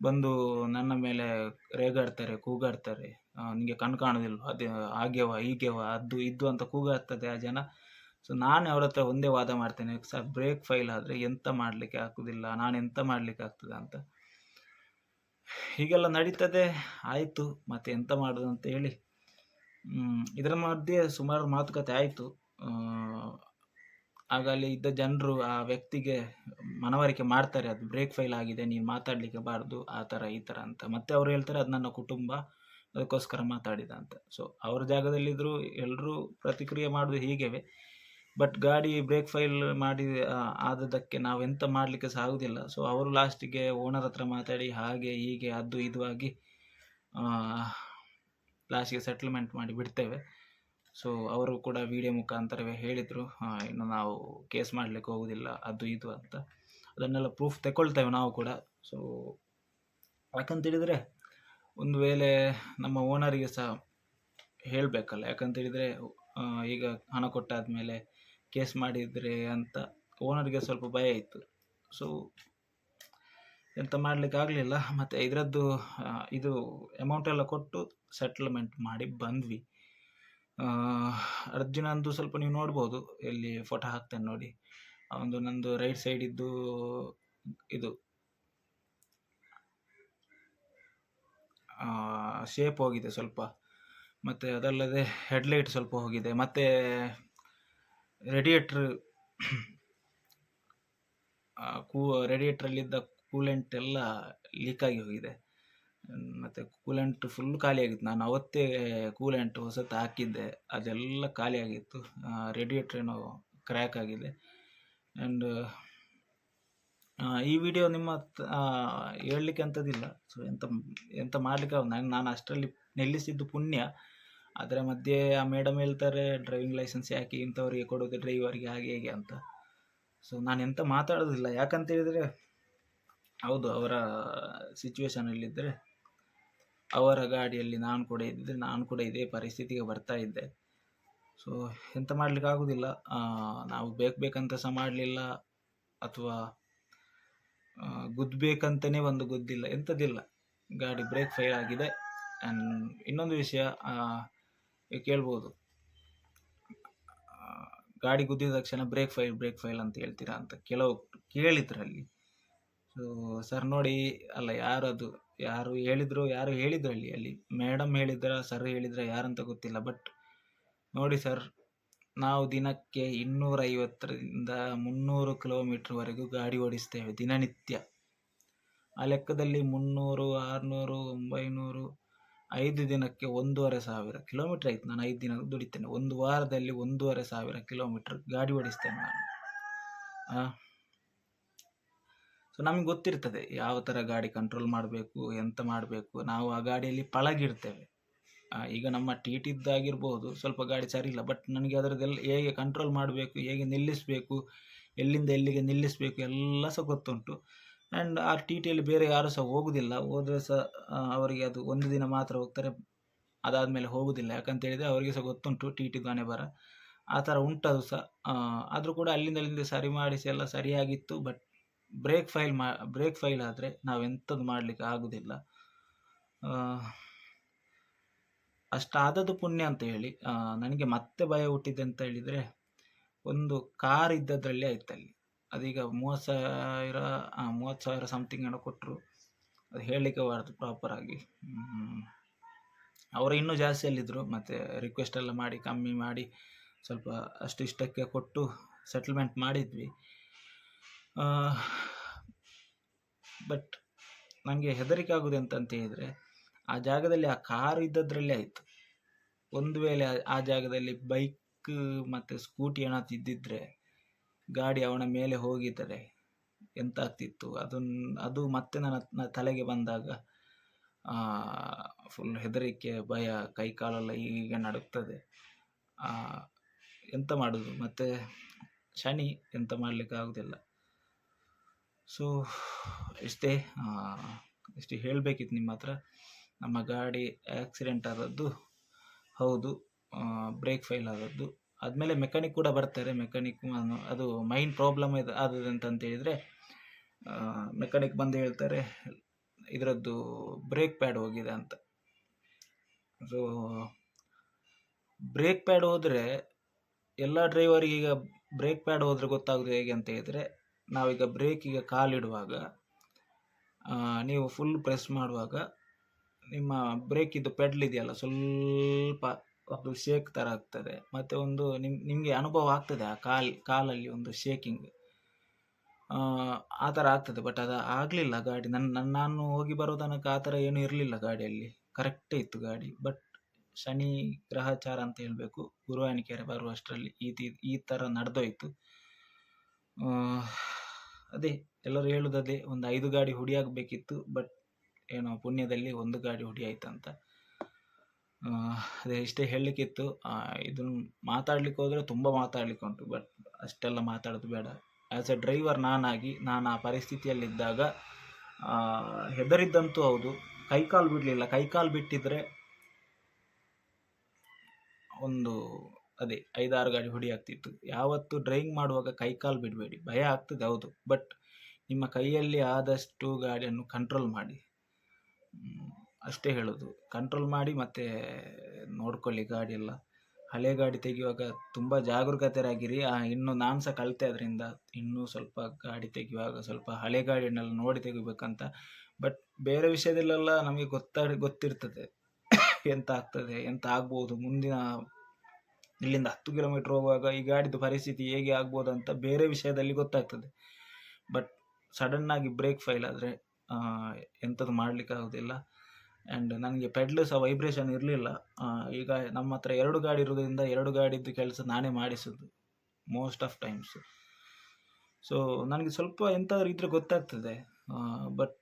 ಬಂದು ನನ್ನ ಮೇಲೆ ರೇಗಾಡ್ತಾರೆ, ಕೂಗಾಡ್ತಾರೆ, ನಿಮಗೆ ಕಣ್ಣು ಕಾಣೋದಿಲ್ಲ, ಅದೇ ಹಾಗೆವ ಹೀಗೆವ ಅದು ಇದು ಅಂತ ಕೂಗಾಡ್ತದೆ ಆ ಜನ. ಸೊ ನಾನು ಅವ್ರ ಹತ್ರ ಒಂದೇ ವಾದ ಮಾಡ್ತೇನೆ, ಸರ್ ಬ್ರೇಕ್ ಫೈಲ್ ಆದರೆ ಎಂತ ಮಾಡಲಿಕ್ಕೆ ಆಗೋದಿಲ್ಲ, ನಾನು ಎಂತ ಮಾಡಲಿಕ್ಕೆ ಆಗ್ತದೆ ಅಂತ. ಹೀಗೆಲ್ಲ ನಡೀತದೆ. ಆಯಿತು, ಮತ್ತೆ ಎಂತ ಮಾಡೋದು ಅಂತ ಹೇಳಿ ಇದರ ಮಧ್ಯೆ ಸುಮಾರು ಮಾತುಕತೆ ಆಯಿತು. ಆಗ ಅಲ್ಲಿ ಇದ್ದ ಜನರು ಆ ವ್ಯಕ್ತಿಗೆ ಮನವರಿಕೆ ಮಾಡ್ತಾರೆ, ಅದು ಬ್ರೇಕ್ ಫೈಲ್ ಆಗಿದೆ, ನೀನು ಮಾತಾಡಲಿಕ್ಕೆ ಬಾರ್ದು, ಆ ಥರ ಈ ಥರ ಅಂತ. ಮತ್ತೆ ಅವರು ಹೇಳ್ತಾರೆ ಅದು ನನ್ನ ಕುಟುಂಬ, ಅದಕ್ಕೋಸ್ಕರ ಮಾತಾಡಿದ ಅಂತ. ಸೊ ಅವ್ರ ಜಾಗದಲ್ಲಿದ್ದರೂ ಎಲ್ಲರೂ ಪ್ರತಿಕ್ರಿಯೆ ಮಾಡೋದು ಹೀಗೆವೆ. ಬಟ್ ಗಾಡಿ ಬ್ರೇಕ್ ಫೈಲ್ ಮಾಡಿ ಆದದ್ದಕ್ಕೆ ನಾವೆಂತ ಮಾಡಲಿಕ್ಕೆ ಸಹ ಆಗೋದಿಲ್ಲ. ಸೊ ಅವರು ಲಾಸ್ಟಿಗೆ ಓನರ್ ಹತ್ರ ಮಾತಾಡಿ ಹಾಗೆ ಹೀಗೆ ಅದು ಇದು ಆಗಿ ಲಾಸ್ಟಿಗೆ ಸೆಟ್ಲ್ಮೆಂಟ್ ಮಾಡಿ ಬಿಡ್ತೇವೆ. ಸೊ ಅವರು ಕೂಡ ವಿಡಿಯೋ ಮುಖಾಂತರವೇ ಹೇಳಿದರು, ಇನ್ನು ನಾವು ಕೇಸ್ ಮಾಡಲಿಕ್ಕೆ ಹೋಗೋದಿಲ್ಲ ಅದು ಇದು ಅಂತ. ಅದನ್ನೆಲ್ಲ ಪ್ರೂಫ್ ತಗೊಳ್ತೇವೆ ನಾವು ಕೂಡ. ಸೊ ಯಾಕಂತೇಳಿದರೆ ಒಂದು ವೇಳೆ ನಮ್ಮ ಓನರಿಗೆ ಸಹ ಹೇಳಬೇಕಲ್ಲ, ಯಾಕಂತೇಳಿದರೆ ಈಗ ಹಣ ಕೊಟ್ಟಾದಮೇಲೆ ಕೇಸ್ ಮಾಡಿದರೆ ಅಂತ ಓನರಿಗೆ ಸ್ವಲ್ಪ ಭಯ ಇತ್ತು. ಸೊ ಎಂತ ಮಾಡಲಿಕ್ಕೆ ಆಗಲಿಲ್ಲ. ಮತ್ತು ಇದರದ್ದು ಇದು ಅಮೌಂಟ್ ಎಲ್ಲ ಕೊಟ್ಟು ಸೆಟ್ಲ್ಮೆಂಟ್ ಮಾಡಿ ಬಂದ್ವಿ. ಅರ್ಜುನಂದು ಸ್ವಲ್ಪ ನೀವು ನೋಡ್ಬೋದು, ಇಲ್ಲಿ ಫೋಟೋ ಹಾಕ್ತೇನೆ ನೋಡಿ. ಒಂದು ನಂದು ರೈಟ್ ಸೈಡ್ ಇದ್ದು ಇದು ಶೇಪ್ ಹೋಗಿದೆ ಸ್ವಲ್ಪ, ಮತ್ತು ಅದಲ್ಲದೆ ಹೆಡ್ಲೈಟ್ ಸ್ವಲ್ಪ ಹೋಗಿದೆ, ಮತ್ತು ರೇಡಿಯೇಟ್ರಲ್ಲಿದ್ದ ಕೂಲೆಂಟ್ ಎಲ್ಲ ಲೀಕಾಗಿ ಹೋಗಿದೆ. ಮತ್ತು ಕೂಲೆಂಟ್ ಫುಲ್ ಖಾಲಿಯಾಗಿತ್ತು. ನಾನು ಅವತ್ತೇ ಕೂಲೆಂಟ್ ಹೊಸತು ಹಾಕಿದ್ದೆ, ಅದೆಲ್ಲ ಖಾಲಿಯಾಗಿತ್ತು. ರೇಡಿಯೇಟ್ರ್ ಏನೋ ಕ್ರ್ಯಾಕ್ ಆಗಿದೆ. ಆ್ಯಂಡ್ ಈ ವಿಡಿಯೋ ನಿಮ್ಮ ಹೇಳಲಿಕ್ಕೆ ಅಂಥದ್ದಿಲ್ಲ. ಸೊ ಎಂತ ಮಾಡಲಿಕ್ಕೆ ನಾನು ಅಷ್ಟರಲ್ಲಿ ನಿಲ್ಲಿಸಿದ್ದು ಪುಣ್ಯ. ಅದರ ಮಧ್ಯೆ ಆ ಮೇಡಮ್ ಹೇಳ್ತಾರೆ ಡ್ರೈವಿಂಗ್ ಲೈಸೆನ್ಸ್ ಯಾಕೆ ಇಂಥವ್ರಿಗೆ ಕೊಡೋದು, ಡ್ರೈವರ್ಗೆ ಹಾಗೆ ಹೇಗೆ ಅಂತ. ಸೊ ನಾನು ಎಂತ ಮಾತಾಡೋದಿಲ್ಲ, ಯಾಕಂತೇಳಿದರೆ ಹೌದು ಅವರ ಸಿಚುವೇಶನಲ್ಲಿದ್ದರೆ, ಅವರ ಗಾಡಿಯಲ್ಲಿ ನಾನು ಕೂಡ ಇದ್ದಿದ್ದರೆ ನಾನು ಕೂಡ ಇದೇ ಪರಿಸ್ಥಿತಿಗೆ ಬರ್ತಾ ಇದ್ದೆ. ಸೊ ಎಂತ ಮಾಡಲಿಕ್ಕೆ ಆಗೋದಿಲ್ಲ. ನಾವು ಬೇಕಂತ ಸಹ ಮಾಡಲಿಲ್ಲ, ಅಥವಾ ಗುದ್ದಬೇಕಂತಲೇ ಒಂದು ಗುದ್ದಿಲ್ಲ, ಎಂಥದ್ದಿಲ್ಲ. ಗಾಡಿ ಬ್ರೇಕ್ ಫೈಲ್ ಆಗಿದೆ. ಆ್ಯಂಡ್ ಇನ್ನೊಂದು ವಿಷಯ ಕೇಳ್ಬೋದು, ಗಾಡಿ ಗುದ್ದಿದ ತಕ್ಷಣ ಬ್ರೇಕ್ ಫೈಲ್ ಅಂತ ಹೇಳ್ತೀರಾ ಅಂತ ಕೆಲವು ಕೇಳಿದ್ರಲ್ಲಿ. ಸೊ ಸರ್ ನೋಡಿ, ಅಲ್ಲ ಯಾರು ಹೇಳಿದ್ರು ಅಲ್ಲಿ ಮೇಡಮ್ ಹೇಳಿದ್ರ, ಸರ್ ಹೇಳಿದ್ರ, ಯಾರಂತ ಗೊತ್ತಿಲ್ಲ. ಬಟ್ ನೋಡಿ ಸರ್, ನಾವು ದಿನಕ್ಕೆ 250ರಿಂದ 300 ಕಿಲೋಮೀಟರ್ವರೆಗೂ ಗಾಡಿ ಓಡಿಸ್ತೇವೆ ದಿನನಿತ್ಯ. ಆ ಲೆಕ್ಕದಲ್ಲಿ 300, 600, 900, 5 ದಿನಕ್ಕೆ 1,500 ಕಿಲೋಮೀಟರ್ ಆಯ್ತು. ನಾನು 5 ದಿನ ದುಡಿತೇನೆ. ಒಂದು ವಾರದಲ್ಲಿ 1,500 ಕಿಲೋಮೀಟರ್ ಗಾಡಿ ಓಡಿಸ್ತೇನೆ ನಾನು. ಸೊ ನಮಗೆ ಗೊತ್ತಿರ್ತದೆ ಯಾವ ಥರ ಗಾಡಿ ಕಂಟ್ರೋಲ್ ಮಾಡಬೇಕು, ಎಂತ ಮಾಡಬೇಕು. ನಾವು ಆ ಗಾಡಿಯಲ್ಲಿ ಪಳಗಿರ್ತೇವೆ. ಈಗ ನಮ್ಮ ಟಿಟಿದ್ದಾಗಿರ್ಬೋದು, ಸ್ವಲ್ಪ ಗಾಡಿ ಸರಿ ಇಲ್ಲ, ಬಟ್ ನನಗೆ ಅದರದ್ದೆಲ್ಲ ಹೇಗೆ ಕಂಟ್ರೋಲ್ ಮಾಡಬೇಕು, ಹೇಗೆ ನಿಲ್ಲಿಸಬೇಕು, ಎಲ್ಲಿಂದ ಎಲ್ಲಿಗೆ ನಿಲ್ಲಿಸಬೇಕು ಎಲ್ಲ ಸಹ ಗೊತ್ತುಂಟು. ಆ್ಯಂಡ್ ಆ ಟಿ ಟಿಯಲ್ಲಿ ಬೇರೆ ಯಾರು ಸಹ ಹೋಗುವುದಿಲ್ಲ. ಹೋದರೆ ಸಹ ಅವರಿಗೆ ಅದು ಒಂದು ದಿನ ಮಾತ್ರ ಹೋಗ್ತಾರೆ, ಅದಾದಮೇಲೆ ಹೋಗುವುದಿಲ್ಲ. ಯಾಕಂತೇಳಿದರೆ ಅವರಿಗೆ ಸಹ ಗೊತ್ತುಂಟು ಟಿ ಟಿ ದಾನೆ ಬರ ಆ ಥರ ಉಂಟದು ಸಹ. ಆದರೂ ಕೂಡ ಅಲ್ಲಿಂದ ಸರಿ ಮಾಡಿಸಿ ಎಲ್ಲ ಸರಿಯಾಗಿತ್ತು. ಬಟ್ ಬ್ರೇಕ್ ಫೈಲ್ ಆದರೆ ನಾವೆಂಥದ್ದು ಮಾಡಲಿಕ್ಕೆ ಆಗೋದಿಲ್ಲ. ಅಷ್ಟಾದದ್ದು ಪುಣ್ಯ ಅಂತ ಹೇಳಿ. ನನಗೆ ಮತ್ತೆ ಭಯ ಹುಟ್ಟಿದೆ ಅಂತ ಹೇಳಿದರೆ, ಒಂದು ಕಾರ್ ಇದ್ದದ್ರಲ್ಲಿ ಆಯ್ತಲ್ಲಿ. ಅದೀಗ 30,000 ಸಮಥಿಂಗ್ ಏನೋ ಕೊಟ್ಟರು. ಅದು ಹೇಳಲಿಕ್ಕೆ ಬಾರ್ದು ಪ್ರಾಪರಾಗಿ. ಅವರು ಇನ್ನೂ ಜಾಸ್ತಿಯಲ್ಲಿದ್ದರು. ಮತ್ತು ರಿಕ್ವೆಸ್ಟ್ ಎಲ್ಲ ಮಾಡಿ ಕಮ್ಮಿ ಮಾಡಿ ಸ್ವಲ್ಪ ಅಷ್ಟು ಇಷ್ಟಕ್ಕೆ ಕೊಟ್ಟು ಸೆಟಲ್ಮೆಂಟ್ ಮಾಡಿದ್ವಿ. ಬಟ್ ನನಗೆ ಹೆದರಿಕೆ ಆಗೋದು ಎಂತಂತ ಹೇಳಿದರೆ, ಆ ಜಾಗದಲ್ಲಿ ಆ ಕಾರು ಇದ್ದದ್ರಲ್ಲೇ ಆಯಿತು. ಒಂದು ವೇಳೆ ಆ ಜಾಗದಲ್ಲಿ ಬೈಕ್ ಮತ್ತು ಸ್ಕೂಟಿ ಏನಾದ್ರು ಇದ್ದಿದ್ದರೆ, ಗಾಡಿ ಅವನ ಮೇಲೆ ಹೋಗಿದ್ದರೆ ಎಂತ ಆಗ್ತಿತ್ತು. ಅದು ಮತ್ತೆ ನನ್ನ ತಲೆಗೆ ಬಂದಾಗ ಫುಲ್ ಹೆದರಿಕೆ, ಭಯ, ಕೈಕಾಲೆಲ್ಲ ಹೀಗೆ ನಡುಗ್ತದೆ. ಎಂತ ಮಾಡೋದು, ಮತ್ತು ಶನಿ, ಎಂತ ಮಾಡಲಿಕ್ಕೆ ಆಗೋದಿಲ್ಲ. ಸೊ ಇಷ್ಟೇ ಹೇಳಬೇಕಿತ್ತು ನಿಮ್ಮ ಹತ್ರ. ನಮ್ಮ ಗಾಡಿ ಆಕ್ಸಿಡೆಂಟ್ ಆದದ್ದು ಹೌದು, ಬ್ರೇಕ್ ಫೈಲ್ ಆದದ್ದು. ಆದಮೇಲೆ ಮೆಕ್ಯಾನಿಕ್ ಕೂಡ ಬರ್ತಾರೆ. ಮೆಕ್ಯಾನಿಕ್ ಅದು ಮೈನ್ ಪ್ರಾಬ್ಲಮ್ ಆದದ್ದು ಅಂತಂತ ಹೇಳಿದರೆ, ಮೆಕ್ಯಾನಿಕ್ ಬಂದು ಹೇಳ್ತಾರೆ ಇದರದ್ದು ಬ್ರೇಕ್ ಪ್ಯಾಡ್ ಹೋಗಿದೆ ಅಂತ. ಸೊ ಬ್ರೇಕ್ ಪ್ಯಾಡ್ ಹೋದರೆ ಎಲ್ಲ ಡ್ರೈವರಿಗೆ ಈಗ ಬ್ರೇಕ್ ಪ್ಯಾಡ್ ಹೋದರೆ ಗೊತ್ತಾಗೋದು ಹೇಗೆ ಅಂತ ಹೇಳಿದರೆ, ನಾವೀಗ ಬ್ರೇಕಿಗೆ ಕಾಲಿಡುವಾಗ ನೀವು ಫುಲ್ ಪ್ರೆಸ್ ಮಾಡುವಾಗ ನಿಮ್ಮ ಬ್ರೇಕಿದ್ದು ಪೆಡ್ಲ್ ಇದೆಯಲ್ಲ, ಸ್ವಲ್ಪ ಅದು ಶೇಕ್ ಥರ ಆಗ್ತದೆ. ಮತ್ತು ಒಂದು ನಿಮಗೆ ಅನುಭವ ಆಗ್ತದೆ ಆ ಕಾಲಲ್ಲಿ ಒಂದು ಶೇಕಿಂಗ್ ಆ ಥರ ಆಗ್ತದೆ. ಬಟ್ ಅದು ಆಗಲಿಲ್ಲ ಗಾಡಿ. ನಾನು ಹೋಗಿ ಬರೋ ತನಕ ಆ ಥರ ಏನೂ ಇರಲಿಲ್ಲ ಗಾಡಿಯಲ್ಲಿ, ಕರೆಕ್ಟೇ ಇತ್ತು ಗಾಡಿ. ಬಟ್ ಶನಿ ಗ್ರಹಚಾರ ಅಂತ ಹೇಳಬೇಕು, ಗುರುವಾಯನಕೆರೆ ಬರುವಷ್ಟರಲ್ಲಿ ಈ ಥರ ನಡೆದೋಯ್ತು. ಅದೇ ಎಲ್ಲರೂ ಹೇಳೋದದೇ, ಒಂದು 5 ಗಾಡಿ ಹುಡಿಯಾಗಬೇಕಿತ್ತು. ಬಟ್ ಏನೋ ಪುಣ್ಯದಲ್ಲಿ 1 ಗಾಡಿ ಹುಡಿಯಾಯ್ತಂತ. ಅದೇ ಇಷ್ಟೇ ಹೇಳಲಿಕ್ಕಿತ್ತು. ಇದನ್ನು ಮಾತಾಡ್ಲಿಕ್ಕೆ ಹೋದರೆ ತುಂಬ ಮಾತಾಡ್ಲಿಕ್ಕೆ ಉಂಟು, ಬಟ್ ಅಷ್ಟೆಲ್ಲ ಮಾತಾಡೋದು ಬೇಡ. ಆ್ಯಸ್ ಎ ಡ್ರೈವರ್ ನಾನು ಆ ಪರಿಸ್ಥಿತಿಯಲ್ಲಿದ್ದಾಗ ಹೆದರಿದ್ದಂತೂ ಹೌದು. ಕೈಕಾಲು ಬಿಡಲಿಲ್ಲ. ಕೈಕಾಲು ಬಿಟ್ಟಿದ್ರೆ ಒಂದು 5-6 ಗಾಡಿ ಹೊಡಿಯಾಗ್ತಿತ್ತು. ಯಾವತ್ತು ಡ್ರೈವಿಂಗ್ ಮಾಡುವಾಗ ಕೈಕಾಲು ಬಿಡಬೇಡಿ. ಭಯ ಆಗ್ತದೆ ಹೌದು, ಬಟ್ ನಿಮ್ಮ ಕೈಯಲ್ಲಿ ಆದಷ್ಟು ಗಾಡಿಯನ್ನು ಕಂಟ್ರೋಲ್ ಮಾಡಿ. ಅಷ್ಟೇ ಹೇಳೋದು. ಕಂಟ್ರೋಲ್ ಮಾಡಿ ಮತ್ತು ನೋಡ್ಕೊಳ್ಳಿ ಗಾಡಿ ಎಲ್ಲ. ಹಳೆ ಗಾಡಿ ತೆಗೆಯುವಾಗ ತುಂಬ ಜಾಗರೂಕತೆಯಾಗಿರಿ. ಇನ್ನು ನಾನು ಸಹ ಕಲಿತೆ ಅದರಿಂದ. ಇನ್ನೂ ಸ್ವಲ್ಪ ಗಾಡಿ ತೆಗೆಯುವಾಗ ಸ್ವಲ್ಪ ಹಳೆ ಗಾಡಿಯನ್ನೆಲ್ಲ ನೋಡಿ ತೆಗಿಬೇಕಂತ. ಬಟ್ ಬೇರೆ ವಿಷಯದಲ್ಲೆಲ್ಲ ನಮಗೆ ಗೊತ್ತಿರ್ತದೆ ಎಂತ ಆಗ್ತದೆ, ಎಂತ ಆಗ್ಬೋದು ಮುಂದಿನ. ಇಲ್ಲಿಂದ 10 ಕಿಲೋಮೀಟ್ರ್ ಹೋಗುವಾಗ ಈ ಗಾಡಿದು ಪರಿಸ್ಥಿತಿ ಹೇಗೆ ಆಗ್ಬೋದು ಅಂತ ಬೇರೆ ವಿಷಯದಲ್ಲಿ ಗೊತ್ತಾಗ್ತದೆ. ಬಟ್ ಸಡನ್ನಾಗಿ ಬ್ರೇಕ್ ಫೈಲ್ ಆದರೆ ಎಂಥದ್ದು ಮಾಡಲಿಕ್ಕೆ ಆಗೋದಿಲ್ಲ. ಆ್ಯಂಡ್ ನನಗೆ ಪೆಡ್ಲು ಸಹ ವೈಬ್ರೇಷನ್ ಇರಲಿಲ್ಲ. ಈಗ ನಮ್ಮ ಹತ್ರ 2 ಗಾಡಿ ಇರೋದ್ರಿಂದ 2 ಗಾಡಿದ್ದು ಕೆಲಸ ನಾನೇ ಮಾಡಿಸೋದು ಮೋಸ್ಟ್ ಆಫ್ ಟೈಮ್ಸ್. ಸೊ ನನಗೆ ಸ್ವಲ್ಪ ಎಂಥಾದ್ರೂ ಇದ್ದರೆ ಗೊತ್ತಾಗ್ತದೆ. ಬಟ್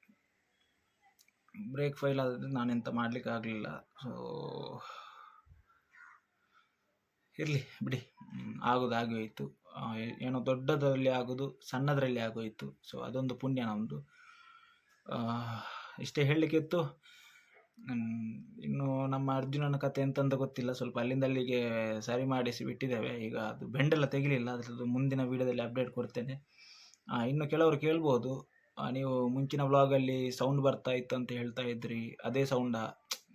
ಬ್ರೇಕ್ ಫೈಲ್ ಆದರೆ ನಾನೆಂತ ಮಾಡಲಿಕ್ಕೆ ಆಗಲಿಲ್ಲ. ಸೊ ಇರಲಿ ಬಿಡಿ, ಆಗೋದು ಹೋಯಿತು. ಏನೋ ದೊಡ್ಡದರಲ್ಲಿ ಆಗೋದು ಸಣ್ಣದರಲ್ಲಿ ಆಗೋಯಿತು. ಸೊ ಅದೊಂದು ಪುಣ್ಯ ನಮ್ಮದು. ಇಷ್ಟೇ ಹೇಳಲಿಕ್ಕಿತ್ತು. ಇನ್ನು ನಮ್ಮ ಅರ್ಜುನನ ಕತೆ ಎಂತಂತ ಗೊತ್ತಿಲ್ಲ. ಸ್ವಲ್ಪ ಅಲ್ಲಿಂದ ಅಲ್ಲಿಗೆ ಸರಿ ಮಾಡಿಸಿ ಬಿಟ್ಟಿದ್ದೇವೆ. ಈಗ ಅದು ಬೆಂಡೆಲ್ಲ ತೆಗಿಲಿಲ್ಲ. ಅದರದ್ದು ಮುಂದಿನ ವೀಡಿಯೋದಲ್ಲಿ ಅಪ್ಡೇಟ್ ಕೊಡ್ತೇನೆ. ಇನ್ನು ಕೆಲವರು ಕೇಳ್ಬೋದು, ನೀವು ಮುಂಚಿನ ವ್ಲಾಗಲ್ಲಿ ಸೌಂಡ್ ಬರ್ತಾ ಇತ್ತು ಅಂತ ಹೇಳ್ತಾ ಇದ್ರಿ, ಅದೇ ಸೌಂಡಾ?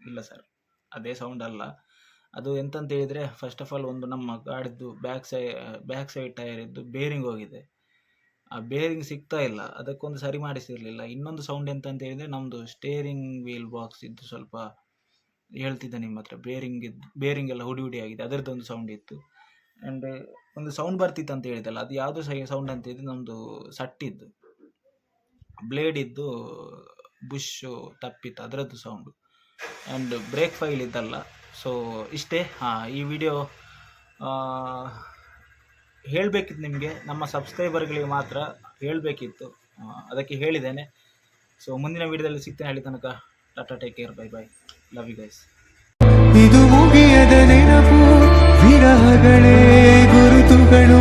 ಇಲ್ಲ ಸರ್, ಅದೇ ಸೌಂಡ್ ಅಲ್ಲ. ಅದು ಎಂತಂತ ಹೇಳಿದರೆ, ಫಸ್ಟ್ ಆಫ್ ಆಲ್ ಒಂದು ನಮ್ಮ ಗಾಡಿದ್ದು ಬ್ಯಾಕ್ ಸೈಡ್ ಟೈರ್ ಇದ್ದು ಬೇರಿಂಗ್ ಹೋಗಿದೆ. ಆ ಬೇರಿಂಗ್ ಸಿಗ್ತಾ ಇಲ್ಲ, ಅದಕ್ಕೊಂದು ಸರಿ ಮಾಡಿಸಿರಲಿಲ್ಲ. ಇನ್ನೊಂದು ಸೌಂಡ್ ಎಂತಂತ ಹೇಳಿದರೆ, ನಮ್ಮದು ಸ್ಟೇರಿಂಗ್ ವೀಲ್ ಬಾಕ್ಸ್ ಇದ್ದು ಸ್ವಲ್ಪ ಹೇಳ್ತಿದ್ದೆ ನಿಮ್ಮ ಹತ್ರ, ಬೇರಿಂಗ್ ಎಲ್ಲ ಹುಡಿ ಆಗಿದೆ, ಅದರದ್ದೊಂದು ಸೌಂಡ್ ಇತ್ತು. ಆ್ಯಂಡ್ ಒಂದು ಸೌಂಡ್ ಬರ್ತಿತ್ತು ಅಂತ ಹೇಳಿದಲ್ಲ, ಅದು ಯಾವುದು ಸೌಂಡ್ ಅಂತ ಹೇಳಿದ್ರೆ ನಮ್ಮದು ಸಟ್ಟಿದ್ದು ಬ್ಲೇಡ್ ಇದ್ದು ಬುಷ್ ತಪ್ಪಿತ್ತು ಅದರದ್ದು ಸೌಂಡು. ಆ್ಯಂಡ್ ಬ್ರೇಕ್ ಫೈಲ್ ಇದ್ದಲ್ಲ. ಸೊ ಇಷ್ಟೇ. ಈ ವಿಡಿಯೋ ಹೇಳಬೇಕಿತ್ತು ನಿಮಗೆ, ನಮ್ಮ ಸಬ್ಸ್ಕ್ರೈಬರ್ಗಳಿಗೆ ಮಾತ್ರ ಹೇಳಬೇಕಿತ್ತು, ಅದಕ್ಕೆ ಹೇಳಿದ್ದೇನೆ. ಸೊ ಮುಂದಿನ ವಿಡಿಯೋದಲ್ಲಿ ಸಿಗ್ತೇನೆ. ಅಲ್ಲಿ ತನಕ ಟಾಟಾ, take care, bye bye, love you guys. ಇದು ಮುಗಿಯದ ನೆನಪು, ವಿರಹಗಳೇ ಗುರುತುಗಳು.